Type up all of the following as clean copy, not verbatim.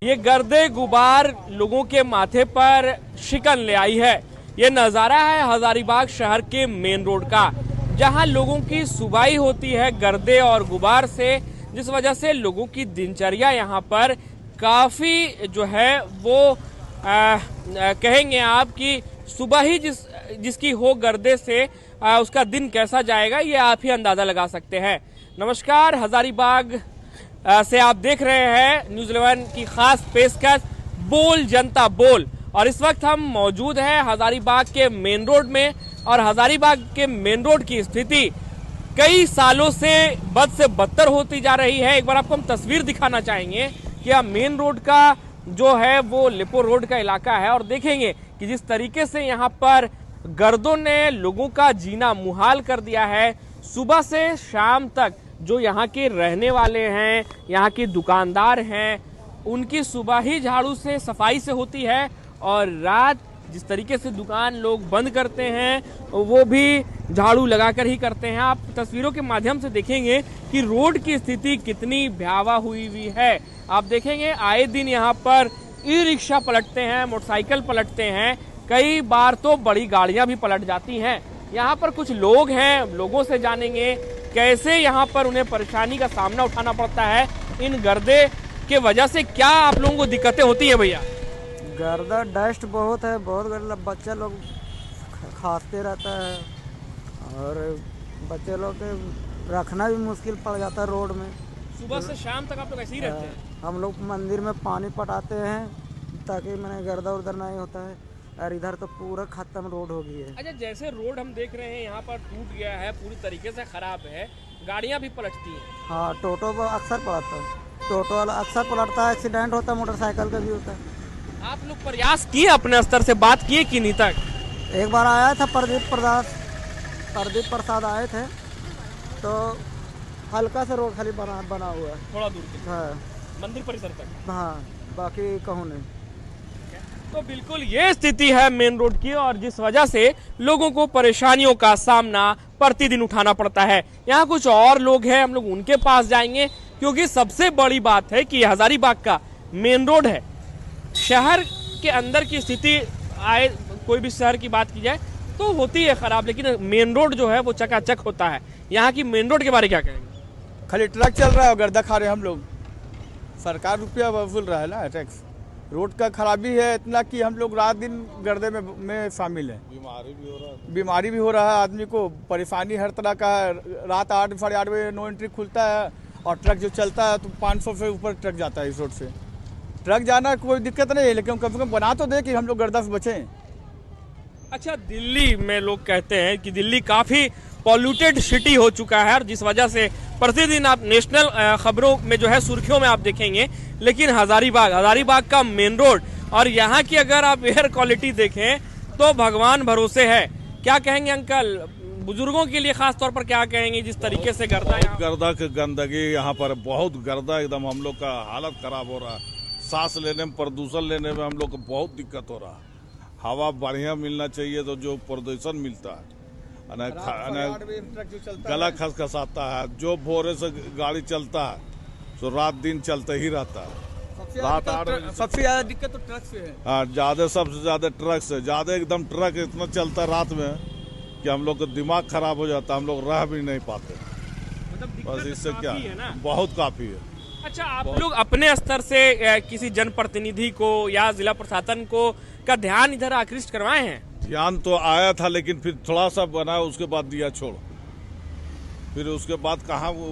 ये गर्दे गुबार लोगों के माथे पर शिकन ले आई है। ये नज़ारा है हजारीबाग शहर के मेन रोड का, जहां लोगों की सुबाई होती है गर्दे और गुबार से, जिस वजह से लोगों की दिनचर्या यहां पर काफ़ी जो है वो कहेंगे आप कि सुबह ही जिसकी हो गर्दे से उसका दिन कैसा जाएगा ये आप ही अंदाज़ा लगा सकते हैं। नमस्कार, हजारीबाग से आप देख रहे हैं न्यूज़ 11 की खास पेशकश बोल जनता बोल, और इस वक्त हम मौजूद हैं हजारीबाग के मेन रोड में। और हजारीबाग के मेन रोड की स्थिति कई सालों से बद से बदतर होती जा रही है। एक बार आपको हम तस्वीर दिखाना चाहेंगे कि यह मेन रोड का जो है वो लिपो रोड का इलाका है, और देखेंगे कि जिस तरीके से यहाँ पर गर्दों ने लोगों का जीना मुहाल कर दिया है। सुबह से शाम तक जो यहाँ के रहने वाले हैं, यहाँ के दुकानदार हैं, उनकी सुबह ही झाड़ू से सफाई से होती है, और रात जिस तरीके से दुकान लोग बंद करते हैं वो भी झाड़ू लगाकर ही करते हैं। आप तस्वीरों के माध्यम से देखेंगे कि रोड की स्थिति कितनी भयावह हुई है। आप देखेंगे आए दिन यहाँ पर ई रिक्शा पलटते हैं, मोटरसाइकिल पलटते हैं, कई बार तो बड़ी गाड़ियां भी पलट जाती हैं। यहाँ पर कुछ लोग हैं, लोगों से जानेंगे कैसे यहाँ पर उन्हें परेशानी का सामना उठाना पड़ता है। इन गर्दे के वजह से क्या आप लोगों को दिक्कतें होती है भैया? गर्दा डस्ट बहुत है, बहुत बच्चे लोग खाते रहता है, और बच्चे लोग के रखना भी मुश्किल पड़ जाता है रोड में। सुबह से शाम तक आप लोग ऐसे ही रहते हैं? हम लोग मंदिर में पानी पटाते हैं ताकि मैंने गर्दा उर्दा नहीं होता है, और इधर तो पूरा खत्म रोड हो गई है। अच्छा, जैसे रोड हम देख रहे हैं यहाँ पर टूट गया है, पूरी तरीके से खराब है, गाड़ियाँ भी पलटती हैं। हाँ, टोटो अक्सर पलटता है, टोटो वाला अक्सर पलटता है, एक्सीडेंट होता है, मोटरसाइकिल का भी होता है। आप लोग प्रयास किए, अपने स्तर से बात किए कि नहीं तक? एक बार आया था प्रदीप प्रसाद आए थे, तो हल्का से रोड खाली बना हुआ है, थोड़ा दूर के, हाँ, मंदिर परिसर तक। हाँ, बाकी कहूँ नहीं। तो बिल्कुल ये स्थिति है मेन रोड की, और जिस वजह से लोगों को परेशानियों का सामना प्रतिदिन उठाना पड़ता है। यहाँ कुछ और लोग हैं, हम लोग उनके पास जाएंगे, क्योंकि सबसे बड़ी बात है कि हजारीबाग का मेन रोड है। शहर के अंदर की स्थिति आए, कोई भी शहर की बात की जाए तो होती है खराब, लेकिन मेन रोड जो है वो चकाचक होता है। यहाँ की मेन रोड के बारे में क्या कहेंगे? खाली ट्रक चल रहा है और गर्दा खा रहे हैं हम लोग। सरकार रुपया वसूल रहा है ना, टैक्स। रोड का खराबी है इतना कि हम लोग रात दिन गर्दे में शामिल हैं। बीमारी भी हो रहा है आदमी को, परेशानी हर तरह का है। रात 8 साढ़े 8 बजे नो एंट्री खुलता है, और ट्रक जो चलता है तो 500 से ऊपर ट्रक जाता है इस रोड से। ट्रक जाना कोई दिक्कत नहीं है, लेकिन कम से कम बना तो दे कि हम लोग गर्दा से बचें। अच्छा, दिल्ली में लोग कहते हैं कि दिल्ली काफी पॉल्यूटेड सिटी हो चुका है, और जिस वजह से प्रतिदिन आप नेशनल खबरों में जो है सुर्खियों में आप देखेंगे, लेकिन हजारीबाग का मेन रोड और यहाँ की अगर आप एयर क्वालिटी देखें तो भगवान भरोसे है। क्या कहेंगे अंकल, बुजुर्गों के लिए खास तौर पर क्या कहेंगे जिस तरीके से गर्दा की गंदगी यहाँ पर बहुत गर्दा, एकदम हम लोग का हालत खराब हो रहा है। सांस लेने में, प्रदूषण लेने में हम लोग को बहुत दिक्कत हो रहा है। हवा बढ़िया मिलना चाहिए, तो जो प्रदूषण मिलता है गला खसखसाता है। जो भोरे से गाड़ी चलता है तो रात दिन चलते ही रहता है। रात 8 बजे सबसे ज्यादा दिक्कत तो ट्रक से है। हाँ, सबसे ज्यादा ट्रक से ज्यादा, एकदम ट्रक इतना चलता है रात में कि हम लोग का दिमाग खराब हो जाता है, हम लोग रह भी नहीं पाते। बस इससे क्या बहुत काफी है। अच्छा, आप लोग अपने स्तर से किसी जनप्रतिनिधि को या जिला प्रशासन को का ध्यान इधर आकृष्ट करवाए हैं? ध्यान तो आया था, लेकिन फिर थोड़ा सा बना, उसके बाद दिया छोड़, फिर उसके बाद कहाँ वो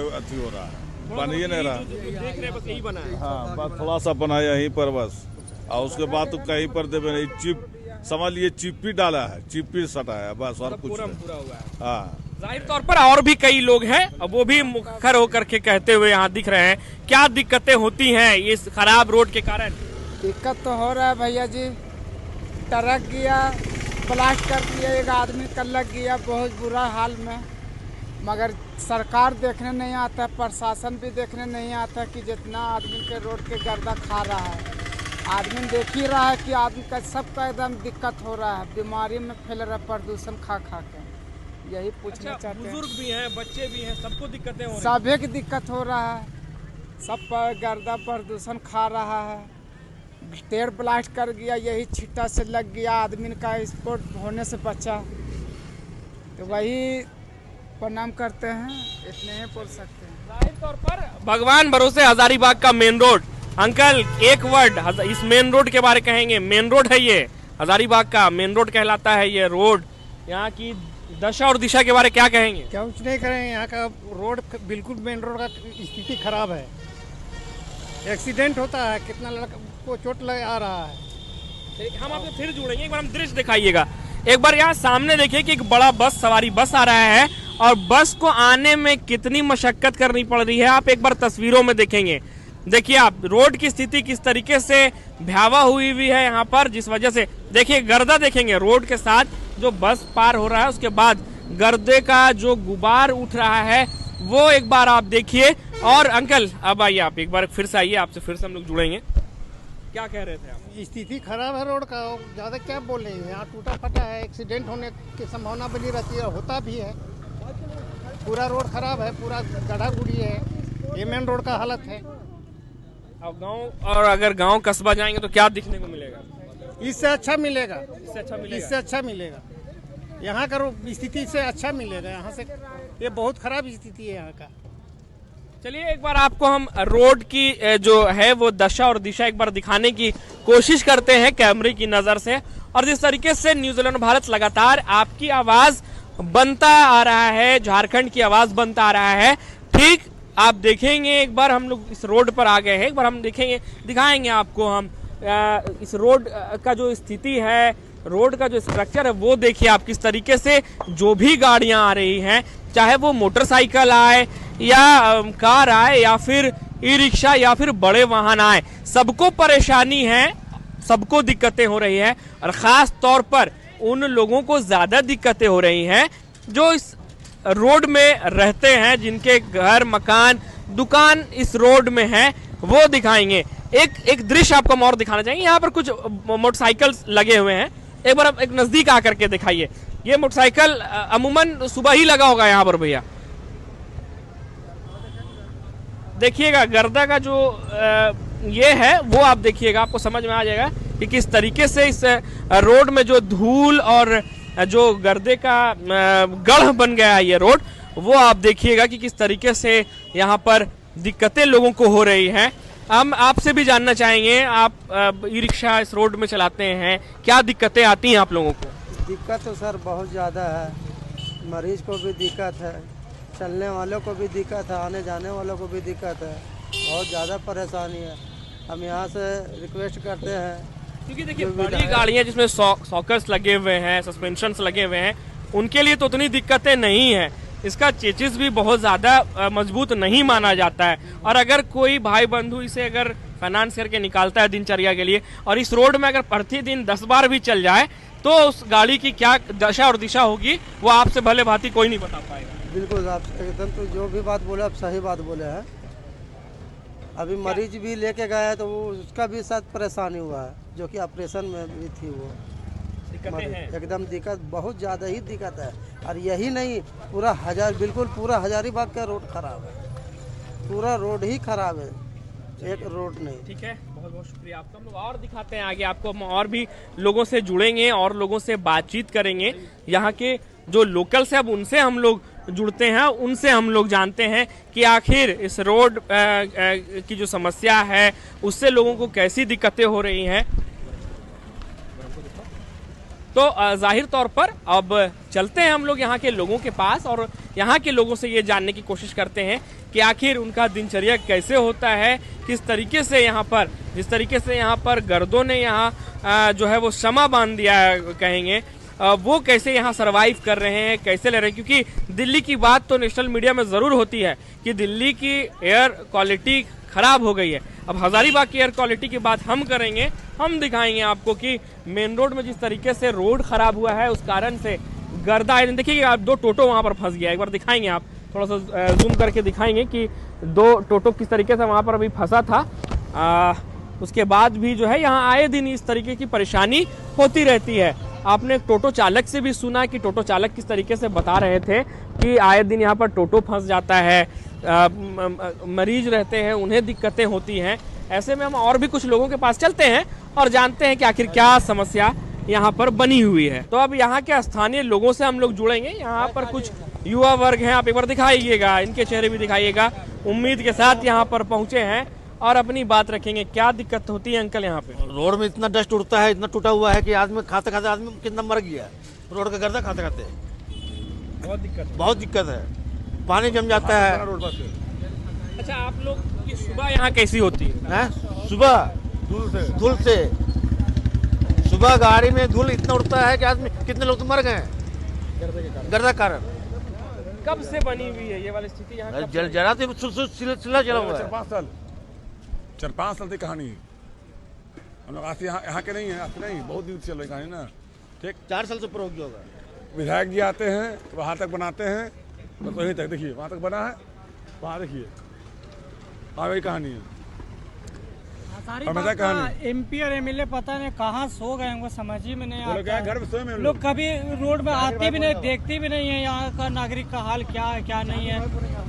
अति हो रहा है, बन ही नहीं रहा। देख रहे बस यही बना है। हाँ, बस थोड़ा सा बना यहीं पर बस, और उसके बाद तो कहीं पर देवे नहीं। चिप समझ लिए, चिप्पी डाला है, चिप्पी सटाया बस, और कुछ नहीं। पूरा हुआ है। हाँ, जाहिर तौर पर और भी कई लोग हैं, अब वो भी मुखर होकर के कहते हुए यहाँ दिख रहे हैं। क्या दिक्कतें होती हैं इस खराब रोड के कारण? दिक्कत तो हो रहा है भैया जी, ट्रक गया, ब्लास्ट कर दिया, एक आदमी का लग गया, बहुत बुरा हाल में। मगर सरकार देखने नहीं आता, प्रशासन भी देखने नहीं आता कि जितना आदमी के रोड के गर्दा खा रहा है। आदमी देख ही रहा है कि आदमी का सबका एकदम दिक्कत हो रहा है, बीमारी में फैल रहा है प्रदूषण खा के। यही पूछना चाहते हैं। बुजुर्ग भी हैं, बच्चे भी हैं, सबको दिक्कतें हो रही हैं। सभी की दिक्कत हो रहा है। सब पर गर्दा प्रदूषण खा रहा है। पेड़ ब्लास्ट कर गया, यही छिट्टा से लग गया, आदमी का स्पोर्ट होने से बचा। तो वही प्रणाम करते हैं, इतने ही बोल सकते हैं। जाहिर तौर पर भगवान भरोसे हजारीबाग का मेन रोड। अंकल एक वर्ड इस मेन रोड के बारे कहेंगे। मेन रोड है ये, हजारीबाग का मेन रोड कहलाता है ये रोड। यहाँ की दशा और दिशा के बारे क्या कहेंगे? क्या कुछ नहीं करेंगे, यहाँ का रोड बिल्कुल मेन रोड का स्थिति खराब है। एक्सीडेंट होता है, कितना लड़का को चोट लग आ रहा है। हम आपसे फिर जुड़ेंगे, एक बार हम दृश्य दिखाइएगा। एक बार यहाँ सामने देखिए कि एक बड़ा बस सवारी बस आ रहा है और बस को आने में कितनी मशक्कत करनी पड़ रही है आप एक बार तस्वीरों में देखेंगे। देखिए आप रोड की स्थिति किस तरीके से भयावह हुई हुई है यहाँ पर, जिस वजह से देखिए गर्दा देखेंगे रोड के साथ जो बस पार हो रहा है, उसके बाद गर्दे का जो गुबार उठ रहा है वो एक बार आप देखिए। और अंकल अब आइए, आप एक बार फिर से आइए, आपसे फिर से हम लोग जुड़ेंगे। क्या कह रहे थे आप? स्थिति खराब है रोड का, ज़्यादा क्या बोल रहे हैं। यहाँ टूटा फटा है, एक्सीडेंट होने की संभावना बनी रहती है, होता भी है। पूरा रोड खराब है, पूरा गड्ढा गुड़ी है, ये मेन रोड का हालत है। अब गांव और अगर गांव कस्बा जाएंगे तो क्या दिखने को मिलेगा? इससे अच्छा मिलेगा, इससे अच्छा मिलेगा? इससे अच्छा मिलेगा। यहाँ का स्थिति से अच्छा मिलेगा। यहाँ से ये बहुत खराब स्थिति है यहाँ का। चलिए एक बार आपको हम रोड की जो है वो दशा और दिशा एक बार दिखाने की कोशिश करते हैं कैमरे की नजर से। और जिस तरीके से न्यूजीलैंड भारत लगातार आपकी आवाज बनता आ रहा है, झारखंड की आवाज बनता आ रहा है, ठीक आप देखेंगे एक बार हम लोग इस रोड पर आ गए हैं। एक बार हम देखेंगे, दिखाएंगे आपको हम इस रोड का जो स्थिति है, रोड का जो स्ट्रक्चर है वो देखिए आप किस तरीके से जो भी गाड़ियां आ रही हैं, चाहे वो मोटरसाइकिल आए या कार आए या फिर ई रिक्शा या फिर बड़े वाहन आए, सबको परेशानी है, सबको दिक्कतें हो रही है। और खास तौर पर उन लोगों को ज्यादा दिक्कतें हो रही हैं जो इस रोड में रहते हैं, जिनके घर मकान दुकान इस रोड में है, वो दिखाएंगे। एक दृश्य आपको हम और दिखाना चाहेंगे। यहाँ पर कुछ मोटरसाइकिल लगे हुए हैं, एक बार आप एक नजदीक आकर के दिखाइए। ये मोटरसाइकिल अमूमन सुबह ही लगा होगा यहाँ पर भैया। देखिएगा गर्दा का जो ये है वो आप देखिएगा, आपको समझ में आ जाएगा कि किस तरीके से इस रोड में जो धूल और जो गर्दे का गढ़ बन गया है ये रोड, वो आप देखिएगा कि किस तरीके से यहाँ पर दिक्कतें लोगों को हो रही हैं। हम आपसे भी जानना चाहेंगे, आप ई रिक्शा इस रोड में चलाते हैं, क्या दिक्कतें आती हैं आप लोगों को? दिक्कत तो सर बहुत ज़्यादा है, मरीज को भी दिक्कत है, चलने वालों को भी दिक्कत है, आने जाने वालों को भी दिक्कत है, बहुत ज़्यादा परेशानी है। हम यहाँ से रिक्वेस्ट करते हैं, क्योंकि देखिए बड़ी गाड़ियाँ जिसमें सॉकर्स लगे हुए हैं, सस्पेंशंस लगे हुए हैं, उनके लिए तो उतनी दिक्कतें नहीं है। इसका चेचिस भी बहुत ज़्यादा मजबूत नहीं माना जाता है। और अगर कोई भाई बंधु इसे अगर फाइनेंस करके निकालता है दिनचर्या के लिए, और इस रोड में अगर प्रतिदिन 10 बार भी चल जाए, तो उस गाड़ी की क्या दशा और दिशा होगी वो आपसे भले भांति कोई नहीं बता पाएगा। बिल्कुल आप एकदम तो जो भी बात बोले आप सही बात बोले हैं। अभी मरीज भी लेके गए तो वो उसका भी साथ परेशानी हुआ है, जो कि ऑपरेशन में भी थी, वो एकदम दिक्कत बहुत ज़्यादा ही दिक्कत है। और यही नहीं, पूरा बिल्कुल पूरा हजारीबाग का रोड खराब है, पूरा रोड ही खराब है, एक रोड नहीं। ठीक है, बहुत बहुत शुक्रिया आपका। हम लोग और दिखाते हैं आगे आपको, हम और भी लोगों से जुड़ेंगे और लोगों से बातचीत करेंगे। यहाँ के जो लोकल्स हैं अब उनसे हम लोग जुड़ते हैं, उनसे हम लोग जानते हैं कि आखिर इस रोड की जो समस्या है उससे लोगों को कैसी दिक्कतें हो रही हैं। तो जाहिर तौर पर अब चलते हैं हम लोग यहाँ के लोगों के पास और यहाँ के लोगों से ये जानने की कोशिश करते हैं कि आखिर उनका दिनचर्या कैसे होता है, किस तरीके से यहाँ पर, जिस तरीके से यहाँ पर गर्दों ने यहाँ जो है वो क्षमा बांध दिया है कहेंगे, वो कैसे यहाँ सरवाइव कर रहे हैं, कैसे ले रहे हैं। क्योंकि दिल्ली की बात तो नेशनल मीडिया में ज़रूर होती है कि दिल्ली की एयर क्वालिटी खराब हो गई है। अब हजारीबाग की एयर क्वालिटी की बात हम करेंगे, हम दिखाएंगे आपको कि मेन रोड में जिस तरीके से रोड खराब हुआ है उस कारण से गर्दा है। देखिए आप 2 टोटो वहाँ पर फंस गया, एक बार दिखाएंगे, आप थोड़ा सा जूम करके दिखाएंगे कि 2 टोटो किस तरीके से वहाँ पर अभी फंसा था। उसके बाद भी जो है यहाँ आए दिन इस तरीके की परेशानी होती रहती है। आपने टोटो चालक से भी सुना कि टोटो चालक किस तरीके से बता रहे थे कि आए दिन यहाँ पर टोटो फंस जाता है, मरीज रहते हैं उन्हें दिक्कतें होती हैं। ऐसे में हम और भी कुछ लोगों के पास चलते हैं और जानते हैं कि आखिर क्या समस्या यहाँ पर बनी हुई है। तो अब यहाँ के स्थानीय लोगों से हम लोग जुड़ेंगे। यहाँ पर कुछ युवा वर्ग हैं, आप एक बार दिखाइएगा, इनके चेहरे भी दिखाइएगा। उम्मीद के साथ यहाँ पर पहुंचे हैं और अपनी बात रखेंगे। क्या दिक्कत होती है अंकल यहाँ पे? रोड में इतना डस्ट उड़ता है, इतना टूटा हुआ है कि आदमी खाते खाते आदमी कितना मर गया है। रोड का गर्दा खाते खाते बहुत दिक्कत है, पानी जम जाता है। अच्छा, आप लोग की सुबह यहाँ कैसी होती है? सुबह धूल से सुबह गाड़ी में धूल इतना उड़ता है कि आदमी कितने लोग तो मर गए हैं गर्दा कारण। कब से बनी हुई है ये वाली स्थिति यहाँ? जरा तो सिला चला हुआ है। 4-5 साल की कहानी है। हम लोग आज यहाँ के नहीं है, आज नहीं, बहुत दिन से चल रही कहानी ना। ठीक, 4 साल से ऊपर हो गया होगा। विधायक जी आते हैं वहाँ तक बनाते हैं, बस वहीं तक। देखिए वहाँ तक बना है, वहाँ देखिए, हाँ वही कहानी है। MP और MLA पता नहीं कहाँ सो गए, हमको समझ ही में नहीं आता है। घर में सोए में लोग कभी रोड में आते भी नहीं, देखते भी नहीं है यहाँ का नागरिक का हाल क्या है क्या नहीं है।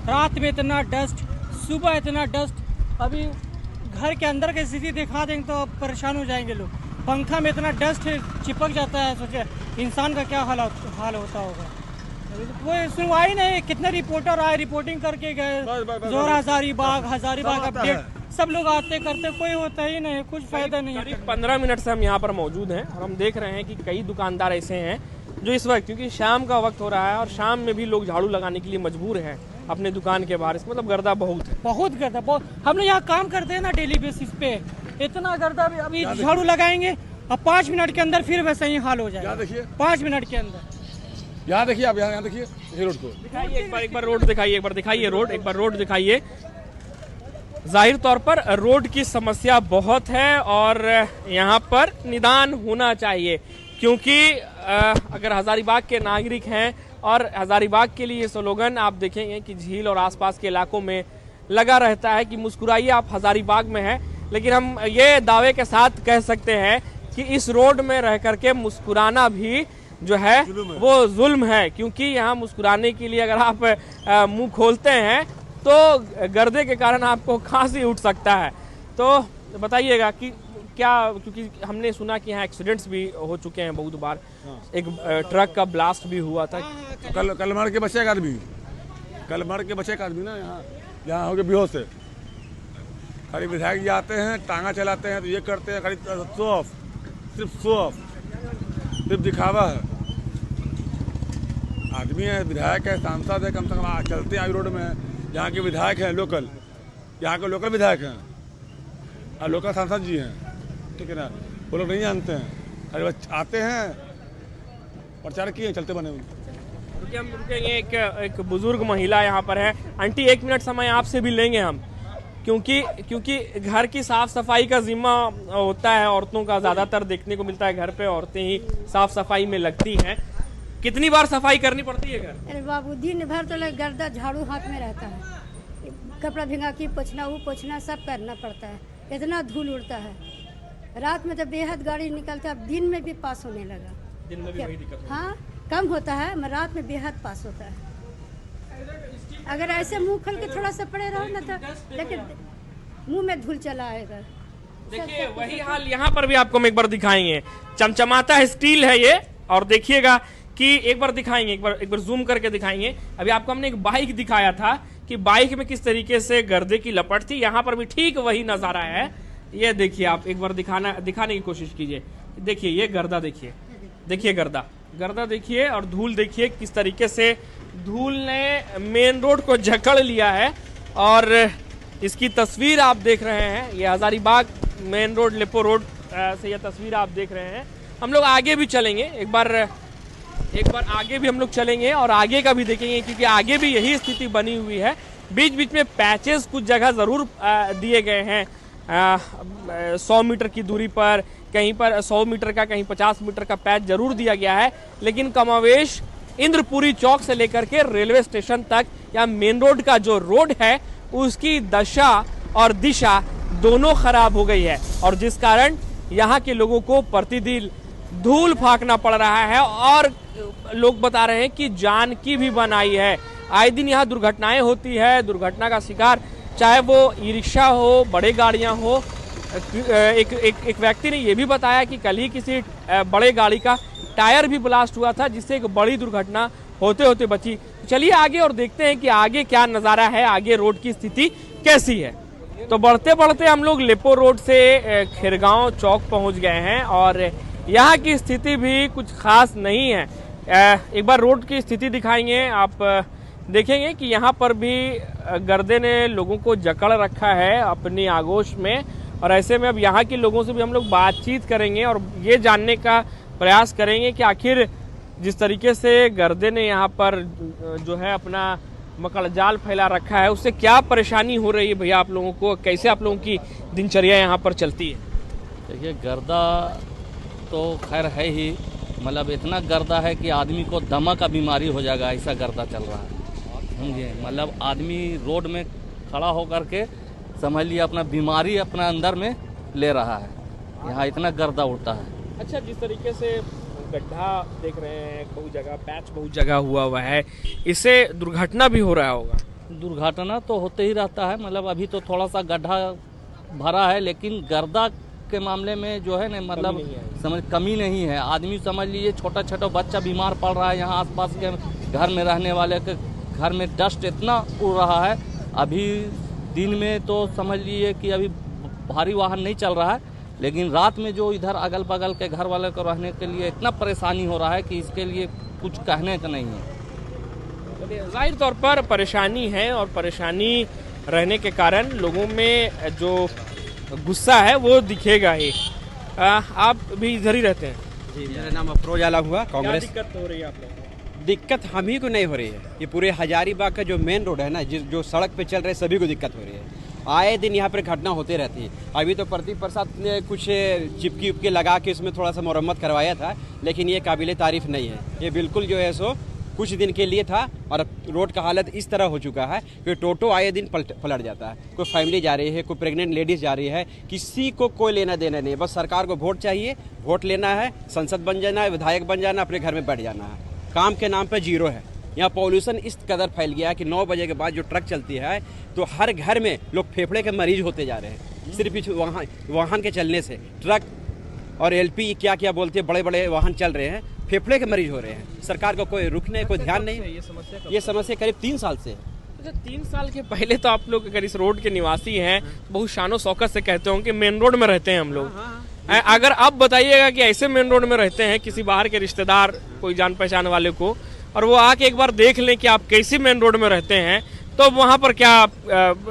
रात में इतना डस्ट, सुबह इतना डस्ट। अभी घर के अंदर की स्थिति दिखा देंगे तो परेशान हो जाएंगे लोग। पंखा में इतना डस्ट चिपक जाता है, सोचे इंसान का क्या हाल होता होगा। कोई सुनवाई नहीं, कितने रिपोर्टर आए, रिपोर्टिंग करके गए। जोरा हजारीबाग अपडेट सब लोग आते करते, कोई होता ही नहीं, कुछ फायदा नहीं है। करीब 15 मिनट से हम यहाँ पर मौजूद हैं और हम देख रहे हैं कि कई दुकानदार ऐसे हैं जो इस वक्त, क्योंकि शाम का वक्त हो रहा है और शाम में भी लोग झाड़ू लगाने के लिए मजबूर हैं अपने दुकान के बाहर। इसका मतलब गर्दा बहुत है, बहुत गर्दा, बहुत। हम लोग यहाँ काम करते हैं ना डेली बेसिस पे, इतना गर्दा। अभी झाड़ू लगाएंगे और 5 मिनट के अंदर फिर वैसे ही हाल हो जाएगा। देखिए 5 मिनट के अंदर। यहाँ देखिए, आप यहाँ देखिए रोड को दिखाइए एक बार रोड दिखाइए, एक बार दिखाइए रोड, एक बार रोड दिखाइए। जाहिर तौर पर रोड की समस्या बहुत है और यहाँ पर निदान होना चाहिए, क्योंकि अगर हजारीबाग के नागरिक हैं और हजारीबाग के लिए स्लोगन आप देखेंगे कि झील और आसपास के इलाकों में लगा रहता है कि मुस्कुराइए आप हजारीबाग में हैं, लेकिन हम ये दावे के साथ कह सकते हैं कि इस रोड में रह करके मुस्कुराना भी जो है वो जुल्म है, क्योंकि यहाँ मुस्कुराने के लिए अगर आप मुंह खोलते हैं तो गर्दे के कारण आपको खांसी उठ सकता है। तो बताइएगा कि क्या, क्योंकि हमने सुना कि यहाँ एक्सीडेंट्स भी हो चुके हैं बहुत बार। एक ट्रक का ब्लास्ट भी हुआ था। कल मर के बचे एक आदमी, ना यहाँ हो गए बेहोश से। खाली विधायक जी आते हैं, टांगा चलाते हैं, तो ये करते हैं, खाली शो ऑफ, सिर्फ दिखावा है। आदमी है, विधायक है, सांसद है, कम से कम चलते हैं रोड में। यहाँ के विधायक हैं लोकल, यहाँ के लोकल विधायक हैं और लोकल सांसद जी हैं, ठीक है ना। वो लोग नहीं जानते हैं, अरे बस आते हैं, प्रचार किए, चलते बने। हम रुकेंगे, एक बुजुर्ग महिला यहाँ पर है। आंटी 1 मिनट समय आपसे भी लेंगे हम, क्योंकि घर की साफ सफाई का जिम्मा होता है औरतों का, ज्यादातर देखने को मिलता है घर पे औरतें ही साफ सफाई में लगती हैं। कितनी बार सफाई करनी पड़ती है घर? अरे बाबू दिन भर तो गर्दा झाड़ू हाथ में रहता है, कपड़ा भिंगा की पोछना, वो पोछना, सब करना पड़ता है। इतना धूल उड़ता है। रात में तो बेहद गाड़ी निकलता है, अब दिन में भी पास होने लगा। दिन में भी वही दिक्कत है। हाँ, कम होता है, मगर रात में बेहद पास होता है। अगर ऐसे मुंह खोल के थोड़ा सा पड़े रहो ना तो, लेकिन मुंह में धूल चला आएगा। देखिए वही हाल यहाँ पर भी आपको हम एक बार दिखाएंगे। चमचमाता है, स्टील है ये, और देखिएगा कि एक बार दिखाएंगे, एक बार जूम करके दिखाएंगे। अभी आपको हमने एक बाइक दिखाया था कि बाइक में किस तरीके से गर्दे की लपट थी, यहाँ पर भी ठीक वही नजारा है। ये देखिए, आप एक बार दिखाने की कोशिश कीजिए। देखिए ये गर्दा, देखिए गर्दा देखिए, और धूल देखिए किस तरीके से धूल ने मेन रोड को जकड़ लिया है। और इसकी तस्वीर आप देख रहे हैं, ये हजारीबाग मेन रोड, लेपो रोड से यह तस्वीर आप देख रहे हैं। हम लोग आगे भी चलेंगे, एक बार आगे भी हम लोग चलेंगे और आगे का भी देखेंगे, क्योंकि आगे भी यही स्थिति बनी हुई है। बीच बीच में पैचेस कुछ जगह ज़रूर दिए गए हैं, 100 मीटर की दूरी पर, कहीं पर 100 मीटर का, कहीं 50 मीटर का पैच जरूर दिया गया है। लेकिन कमावेश इंद्रपुरी चौक से लेकर के रेलवे स्टेशन तक या मेन रोड का जो रोड है उसकी दशा और दिशा दोनों खराब हो गई है, और जिस कारण यहाँ के लोगों को प्रतिदिन धूल फाकना पड़ रहा है। और लोग बता रहे हैं कि जान की भी बनाई है। आए दिन यहाँ दुर्घटनाएं होती है। दुर्घटना का शिकार चाहे वो ई रिक्शा हो, बड़े गाड़ियाँ हो। एक व्यक्ति ने ये भी बताया कि कल ही किसी बड़े गाड़ी का टायर भी ब्लास्ट हुआ था, जिससे एक बड़ी दुर्घटना होते होते बची। चलिए आगे और देखते हैं कि आगे क्या नज़ारा है, आगे रोड की स्थिति कैसी है। तो बढ़ते बढ़ते हम लोग लेपो रोड से खिरगांव चौक पहुंच गए हैं और यहाँ की स्थिति भी कुछ खास नहीं है। एक बार रोड की स्थिति दिखाएंगे, आप देखेंगे कि यहाँ पर भी गर्दे ने लोगों को जकड़ रखा है अपनी आगोश में। और ऐसे में अब यहाँ के लोगों से भी हम लोग बातचीत करेंगे और ये जानने का प्रयास करेंगे कि आखिर जिस तरीके से गर्दे ने यहाँ पर जो है अपना मकड़ जाल फैला रखा है, उससे क्या परेशानी हो रही है भैया आप लोगों को? कैसे आप लोगों की दिनचर्या यहाँ पर चलती है? देखिए, गर्दा तो खैर है ही, मतलब इतना गर्दा है कि आदमी को दमा का बीमारी हो जाएगा, ऐसा गर्दा चल रहा है। समझिए, मतलब आदमी रोड में खड़ा होकर के समझ लिया अपना बीमारी अपना अंदर में ले रहा है, यहाँ इतना गर्दा उड़ता है। अच्छा, जिस तरीके से गड्ढा देख रहे हैं, बहुत जगह पैच बहुत जगह हुआ है, इससे दुर्घटना भी हो रहा होगा? दुर्घटना तो होते ही रहता है, मतलब अभी तो थोड़ा सा गड्ढा भरा है, लेकिन गर्दा के मामले में जो है ना, मतलब समझ कमी नहीं है। आदमी समझ लीजिए छोटा छोटा बच्चा बीमार पड़ रहा है, यहाँ आसपास के घर में रहने वाले के घर में डस्ट इतना उड़ रहा है। अभी दिन में तो समझ लीजिए कि अभी भारी वाहन नहीं चल रहा है, लेकिन रात में जो इधर अगल बगल के घर वाले को रहने के लिए इतना परेशानी हो रहा है कि इसके लिए कुछ कहने का नहीं है। जाहिर तौर पर परेशानी है और परेशानी रहने के कारण लोगों में जो गुस्सा है वो दिखेगा ही। आप भी इधर ही रहते हैं? जी, मेरा नाम अफरोज आलम हुआ, कांग्रेस। क्या दिक्कत हो रही है आप लोगों को? दिक्कत हम ही को नहीं हो रही है, ये पूरे हजारीबाग का जो मेन रोड है ना, जो सड़क पे चल रहे सभी को दिक्कत हो रही है। आए दिन यहाँ पर घटना होते रहती है। अभी तो प्रदीप प्रसाद ने कुछ चिपकी उपकी लगा के उसमें थोड़ा सा मरम्मत करवाया था, लेकिन ये काबिले तारीफ नहीं है। ये बिल्कुल जो है सो कुछ दिन के लिए था और रोड का हालत इस तरह हो चुका है कि टोटो आए दिन पलट जाता है। कोई फैमिली जा रही है, कोई प्रेग्नेंट लेडीज जा रही है, किसी को कोई लेना देना नहीं। बस सरकार को वोट चाहिए, वोट लेना है, संसद बन जाना है, विधायक बन जाना, अपने घर में बैठ जाना है। काम के नाम पे जीरो है। यहाँ पॉल्यूशन इस कदर फैल गया है कि 9 बजे के बाद जो ट्रक चलती है तो हर घर में लोग फेफड़े के मरीज होते जा रहे हैं, सिर्फ वाहन के चलने से। ट्रक और LP क्या क्या बोलते हैं, बड़े बड़े वाहन चल रहे हैं, फेफड़े के मरीज हो रहे हैं। सरकार को कोई रुकने कोई ध्यान नहीं। ये समस्या करीब 3 साल से है। अच्छा, 3 साल के पहले तो आप लोग अगर इस रोड के निवासी हैं, बहुत शानो शौकत से कहते होंगे कि मेन रोड में रहते हैं हम लोग। अगर आप बताइएगा कि ऐसे मेन रोड में रहते हैं, किसी बाहर के रिश्तेदार कोई जान पहचान वाले को, और वो आके एक बार देख लें कि आप कैसे मेन रोड में रहते हैं, तो वहाँ पर क्या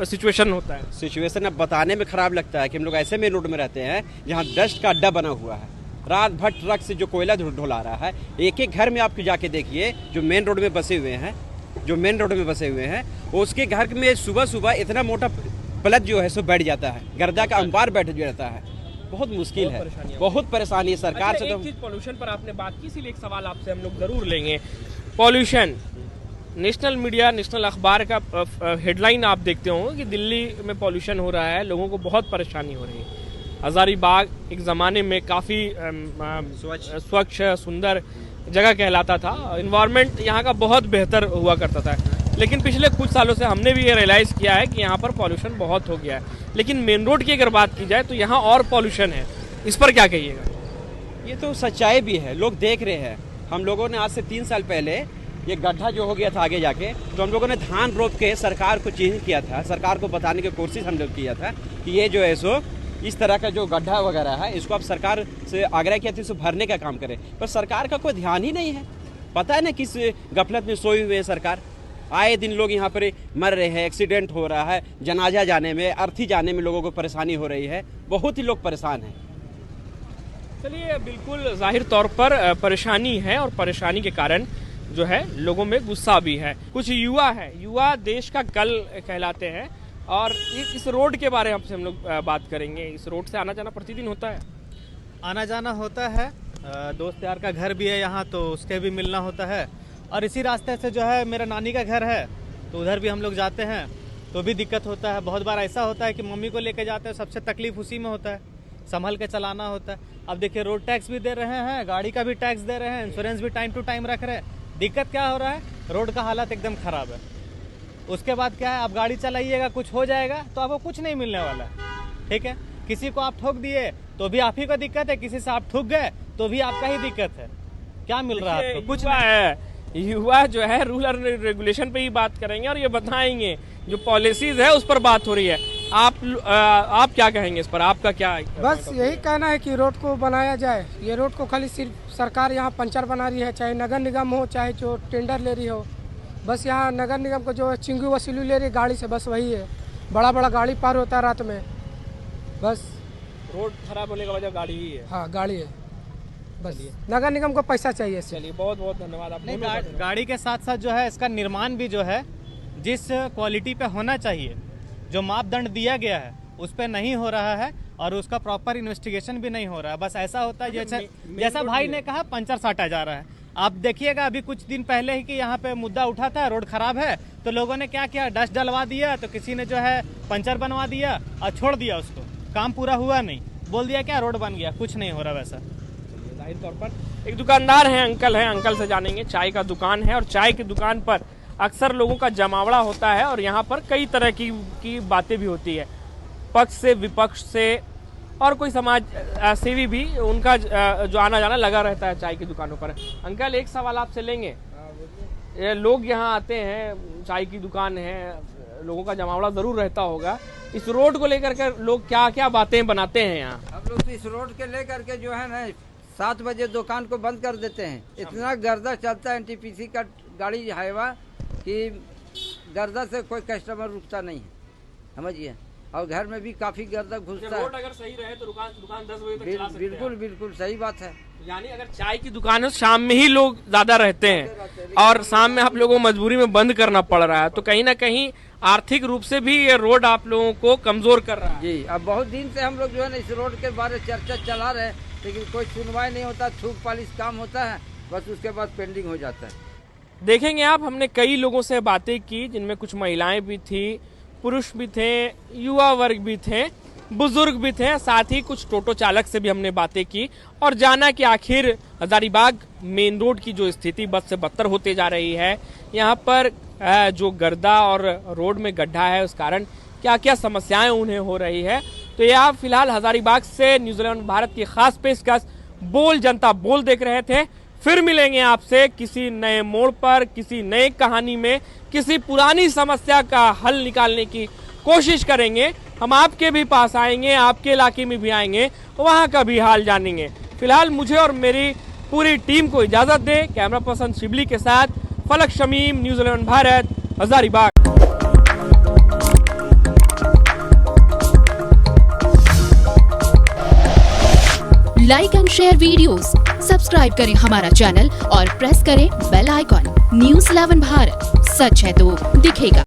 सिचुएशन होता है? सिचुएशन अब बताने में खराब लगता है कि हम लोग ऐसे मेन रोड में रहते हैं जहाँ डस्ट का अड्डा बना हुआ है। रात भर ट्रक से जो कोयला ढोला रहा है। एक एक घर में आप जाके देखिए, जो मेन रोड में बसे हुए हैं, उसके घर में सुबह सुबह इतना मोटा प्लग जो है सो बैठ जाता है, गर्दा का अंबार बैठ जाता है। बहुत मुश्किल है, बहुत परेशानी है सरकार से। एक चीज पॉल्यूशन पर आपने बात की, इसीलिए एक सवाल आपसे हम लोग जरूर लेंगे। पॉल्यूशन, नेशनल मीडिया, नेशनल अखबार का हेडलाइन आप देखते होंगे कि दिल्ली में पॉल्यूशन हो रहा है, लोगों को बहुत परेशानी हो रही है। हजारीबाग एक ज़माने में काफ़ी स्वच्छ सुंदर जगह कहलाता था, इन्वायरमेंट यहाँ का बहुत बेहतर हुआ करता था। लेकिन पिछले कुछ सालों से हमने भी ये रियलाइज़ किया है कि यहाँ पर पॉल्यूशन बहुत हो गया है। लेकिन मेन रोड की अगर बात की जाए तो यहाँ और पॉल्यूशन है, इस पर क्या कहिएगा? ये तो सच्चाई भी है, लोग देख रहे हैं। हम लोगों ने आज से 3 साल पहले ये गड्ढा जो हो गया था आगे जाके, तो हम लोगों ने धान रोप के सरकार को चिन्हित किया था, सरकार को बताने की कोशिश हम लोग किया था कि ये जो है सो इस तरह का जो गड्ढा वगैरह है, इसको आप सरकार से आग्रह किया था इसको भरने का काम करे, पर सरकार का कोई ध्यान ही नहीं है। पता है ना किस गफलत में सोई हुए है सरकार। आए दिन लोग यहाँ पर मर रहे हैं, एक्सीडेंट हो रहा है, जनाजा जाने में, अर्थी जाने में लोगों को परेशानी हो रही है, बहुत ही लोग परेशान हैं। चलिए, बिल्कुल जाहिर तौर पर परेशानी है और परेशानी के कारण जो है लोगों में गुस्सा भी है। कुछ युवा है, युवा देश का कल कहलाते हैं और इस रोड के बारे में हम लोग बात करेंगे। इस रोड से आना जाना प्रतिदिन होता है? आना जाना होता है, दोस्त यार का घर भी है यहाँ, तो उसके भी मिलना होता है। और इसी रास्ते से जो है मेरा नानी का घर है, तो उधर भी हम लोग जाते हैं, तो भी दिक्कत होता है। बहुत बार ऐसा होता है कि मम्मी को लेके जाते हैं, सबसे तकलीफ उसी में होता है, संभल के चलाना होता है। अब देखिए, रोड टैक्स भी दे रहे हैं, गाड़ी का भी टैक्स दे रहे हैं, इंश्योरेंस भी टाइम टू टाइम रख रहे हैं। दिक्कत क्या हो रहा है रोड का हालत एकदम ख़राब है। उसके बाद क्या है, आप गाड़ी चलाइएगा, कुछ हो जाएगा तो आपको कुछ नहीं मिलने वाला है। ठीक है, किसी को आप ठोक दिए तो भी आप ही को दिक्कत है, किसी से आप ठुक गए तो भी आपका ही दिक्कत है। क्या मिल रहा है आपको? कुछ है। युवा जो है रूल और रेगुलेशन पे ही बात करेंगे और ये बताएंगे जो पॉलिसीज है उस पर बात हो रही है। आप क्या कहेंगे इस पर, आपका क्या है? बस यही कहना है कि रोड को बनाया जाए। ये रोड को खाली सिर्फ सरकार यहाँ पंचर बना रही है, चाहे नगर निगम हो, चाहे जो टेंडर ले रही हो। बस यहाँ नगर निगम को जो चिंगू वसूली ले रही है गाड़ी से, बस वही है। बड़ा बड़ा गाड़ी पार होता है रात में, बस। रोड खराब होने का वजह गाड़ी ही है। हाँ, गाड़ी है, बस। नगर निगम को पैसा चाहिए। चलिए, बहुत बहुत धन्यवाद। आपने गाड़ी के साथ साथ जो है इसका निर्माण भी जो है जिस क्वालिटी पे होना चाहिए, जो मापदंड दिया गया है उस पे नहीं हो रहा है और उसका प्रॉपर इन्वेस्टिगेशन भी नहीं हो रहा है। बस ऐसा होता है जैसा भाई ने कहा, पंचर साटा जा रहा है। आप देखिएगा अभी कुछ दिन पहले ही कि यहाँ पे मुद्दा उठा था, रोड खराब है तो लोगों ने क्या किया, डस्ट डलवा दिया, तो किसी ने जो है पंचर बनवा दिया और छोड़ दिया उसको। काम पूरा हुआ नहीं, बोल दिया क्या रोड बन गया, कुछ नहीं हो रहा वैसा। जाहिर तौर पर एक दुकानदार हैं, अंकल से जानेंगे। चाय का दुकान है और चाय की दुकान पर अक्सर लोगों का जमावड़ा होता है और यहाँ पर कई तरह की बातें भी होती है, पक्ष से विपक्ष से, और कोई समाज सेवी भी, उनका जो आना जाना लगा रहता है चाय की दुकानों पर। अंकल, एक सवाल आपसे लेंगे। लोग यहाँ आते हैं, चाय की दुकान है, लोगों का जमावड़ा जरूर रहता होगा। इस रोड को लेकर के लोग क्या क्या बातें बनाते हैं यहाँ? हम लोग तो इस रोड के लेकर के जो है ना 7 बजे दुकान को बंद कर देते हैं। इतना गर्दा चलता है एनटीपीसी का गाड़ी हाईवा कि गर्दा से कोई कस्टमर रुकता नहीं है, समझिए। और घर में भी काफी गर्दा घुसता है। रोड अगर सही रहे तो दुकान 10 बजे तक चला सकते हैं। बिल्कुल बिल्कुल सही बात है। यानी अगर चाय की दुकान है शाम में ही लोग ज्यादा रहते हैं और शाम में आप लोगों को मजबूरी में बंद करना पड़ रहा है, तो कहीं ना कहीं आर्थिक रूप से भी ये रोड आप लोगों को कमजोर कर रहा है। जी, अब बहुत दिन से हम लोग जो है ना इस रोड के बारे चर्चा चला रहे, लेकिन कोई सुनवाई नहीं होता। थूक पालिश काम होता है, बस उसके बाद पेंडिंग हो जाता है। देखेंगे आप, हमने कई लोगों से बातें की, जिनमें कुछ महिलाएं भी थी, पुरुष भी थे, युवा वर्ग भी थे, बुजुर्ग भी थे, साथ ही कुछ टोटो चालक से भी हमने बातें की और जाना कि आखिर हजारीबाग मेन रोड की जो स्थिति बद से बदतर होते जा रही है, यहाँ पर जो गर्दा और रोड में गड्ढा है उस कारण क्या क्या समस्याएं उन्हें हो रही है। तो ये आप फिलहाल हजारीबाग से न्यूजीलैंड भारत की खास पेशकश बोल जनता बोल देख रहे थे। फिर मिलेंगे आपसे किसी नए मोड़ पर, किसी नए कहानी में, किसी पुरानी समस्या का हल निकालने की कोशिश करेंगे। हम आपके भी पास आएंगे, आपके इलाके में भी आएंगे, वहां का भी हाल जानेंगे। फिलहाल मुझे और मेरी पूरी टीम को इजाजत दे। कैमरा पर्सन शिबली के साथ फलक Shamim, New Zealand Bharat, Hazaribagh. Like and share videos, subscribe करें हमारा चैनल और प्रेस करें बेल आइकॉन। न्यूज़ 11 भारत, सच है तो दिखेगा।